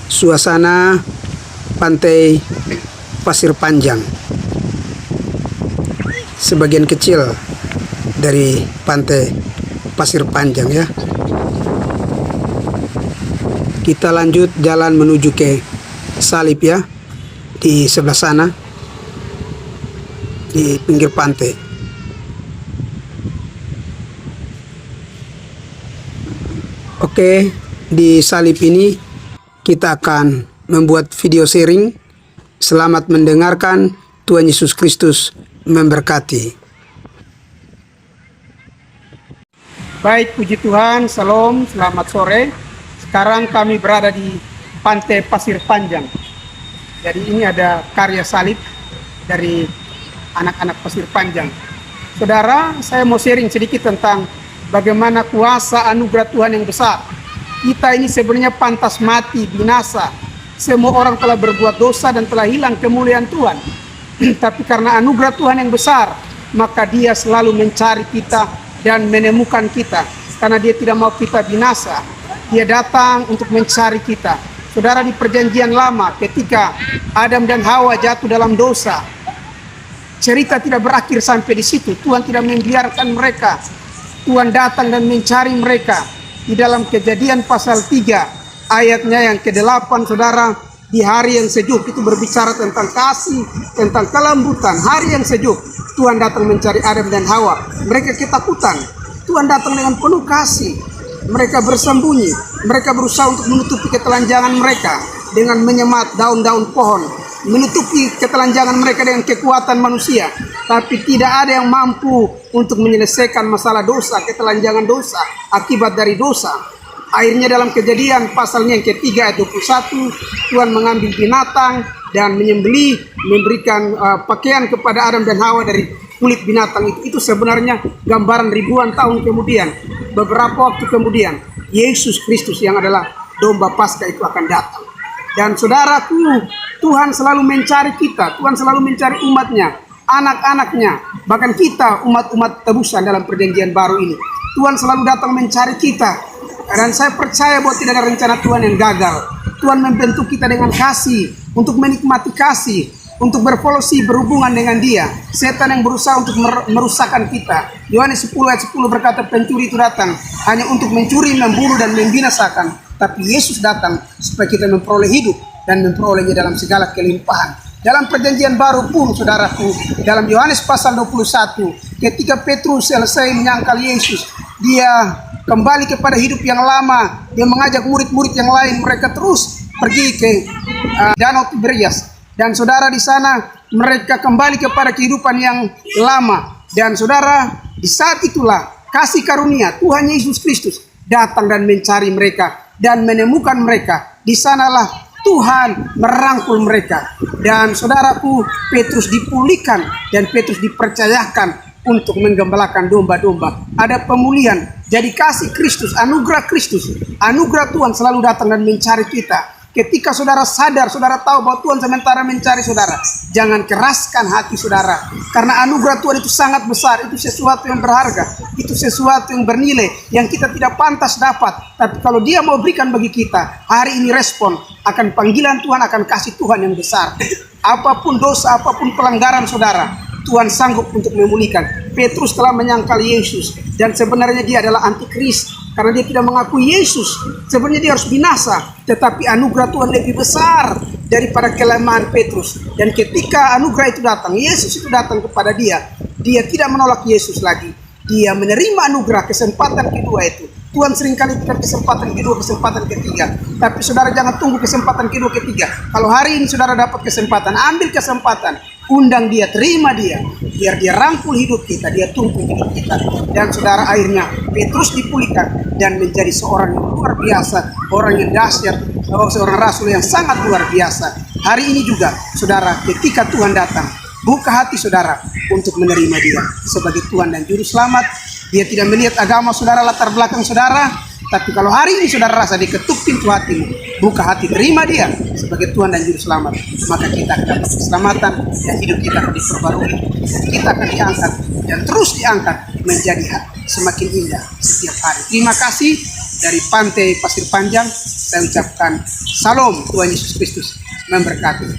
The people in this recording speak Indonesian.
suasana pantai Pasir Panjang. Sebagian kecil dari pantai Pasir Panjang ya. Kita lanjut jalan menuju ke Salib ya, di sebelah sana, di pinggir pantai. Oke, di Salib ini kita akan membuat video sharing. Selamat mendengarkan. Tuhan Yesus Kristus memberkati. Baik, puji Tuhan, salam, selamat sore. Sekarang kami berada di pantai Pasir Panjang. Jadi ini ada karya salib dari anak-anak Pasir Panjang. Saudara, saya mau sharing sedikit tentang bagaimana kuasa anugerah Tuhan yang besar. Kita ini sebenarnya pantas mati, binasa. Semua orang telah berbuat dosa dan telah hilang kemuliaan Tuhan. Tapi karena anugerah Tuhan yang besar, maka Dia selalu mencari kita dan menemukan kita. Karena Dia tidak mau kita binasa. Dia datang untuk mencari kita. Saudara, di perjanjian lama ketika Adam dan Hawa jatuh dalam dosa, cerita tidak berakhir sampai di situ. Tuhan tidak membiarkan mereka. Tuhan datang dan mencari mereka. Di dalam Kejadian pasal 3 ayatnya yang ke-8, saudara, di hari yang sejuk itu berbicara tentang kasih, tentang kelembutan. Hari yang sejuk, Tuhan datang mencari Adam dan Hawa. Mereka ketakutan. Tuhan datang dengan penuh kasih. Mereka bersembunyi. Mereka berusaha untuk menutupi ketelanjangan mereka dengan menyemat daun-daun pohon, menutupi ketelanjangan mereka dengan kekuatan manusia. Tapi tidak ada yang mampu untuk menyelesaikan masalah dosa, ketelanjangan dosa, akibat dari dosa. Akhirnya dalam Kejadian pasalnya yang ketiga ayat 21, Tuhan mengambil binatang dan menyembelih, memberikan pakaian kepada Adam dan Hawa dari kulit binatang itu. Itu sebenarnya gambaran ribuan tahun kemudian, beberapa waktu kemudian, Yesus Kristus yang adalah domba Paskah itu akan datang. Dan saudaraku, Tuhan selalu mencari kita, Tuhan selalu mencari umatnya, anak-anaknya, bahkan kita umat-umat tebusan dalam perjanjian baru ini. Tuhan selalu datang mencari kita. Dan saya percaya bahwa tidak ada rencana Tuhan yang gagal. Tuhan membentuk kita dengan kasih, untuk menikmati kasih, untuk berfellowship, berhubungan dengan Dia. Setan yang berusaha untuk merusakkan kita. Yohanes 10 ayat 10 berkata, pencuri itu datang hanya untuk mencuri, membunuh, dan membinasakan. Tapi Yesus datang supaya kita memperoleh hidup dan memperolehnya dalam segala kelimpahan. Dalam perjanjian baru pun, saudaraku, dalam Yohanes pasal 21, ketika Petrus selesai menyangkal Yesus, dia kembali kepada hidup yang lama. Dia mengajak murid-murid yang lain, mereka terus pergi ke Danau Tiberias. Dan saudara, di sana mereka kembali kepada kehidupan yang lama. Dan saudara, di saat itulah kasih karunia Tuhan Yesus Kristus datang dan mencari mereka dan menemukan mereka. Di sanalah Tuhan merangkul mereka. Dan saudaraku, Petrus dipulihkan dan Petrus dipercayakan untuk menggembalakan domba-domba. Ada pemulihan. Jadi kasih Kristus, anugerah Kristus, anugerah Tuhan selalu datang dan mencari kita. Ketika saudara sadar, saudara tahu bahwa Tuhan sementara mencari saudara, jangan keraskan hati saudara. Karena anugerah Tuhan itu sangat besar, itu sesuatu yang berharga, itu sesuatu yang bernilai, yang kita tidak pantas dapat. Tapi kalau Dia mau berikan bagi kita, hari ini respon akan panggilan Tuhan, akan kasih Tuhan yang besar. Apapun dosa, apapun pelanggaran saudara, Tuhan sanggup untuk memulihkan. Petrus telah menyangkal Yesus, dan sebenarnya dia adalah antikris karena dia tidak mengakui Yesus. Sebenarnya dia harus binasa, tetapi anugerah Tuhan lebih besar daripada kelemahan Petrus. Dan ketika anugerah itu datang, Yesus itu datang kepada dia, dia tidak menolak Yesus lagi. Dia menerima anugerah, kesempatan kedua itu. Tuhan seringkali berikan kesempatan kedua, kesempatan ketiga. Tapi saudara jangan tunggu kesempatan kedua, ketiga. Kalau hari ini saudara dapat kesempatan, ambil kesempatan. Undang Dia, terima Dia. Biar Dia rangkul hidup kita, Dia tuntun hidup kita. Dan saudara, akhirnya Petrus dipulihkan dan menjadi seorang yang luar biasa. Orang yang dahsyat, seorang rasul yang sangat luar biasa. Hari ini juga, saudara, ketika Tuhan datang, buka hati saudara untuk menerima Dia sebagai Tuhan dan Juru Selamat. Dia tidak melihat agama saudara, latar belakang saudara. Tapi kalau hari ini saudara rasa diketuk pintu hatimu, buka hati, terima Dia sebagai Tuhan dan Juru Selamat, maka kita akan dapat keselamatan dan hidup kita akan diperbarui. Kita akan diangkat dan terus diangkat menjadi semakin indah setiap hari. Terima kasih dari pantai Pasir Panjang. Saya ucapkan Salam, Tuhan Yesus Kristus memberkati.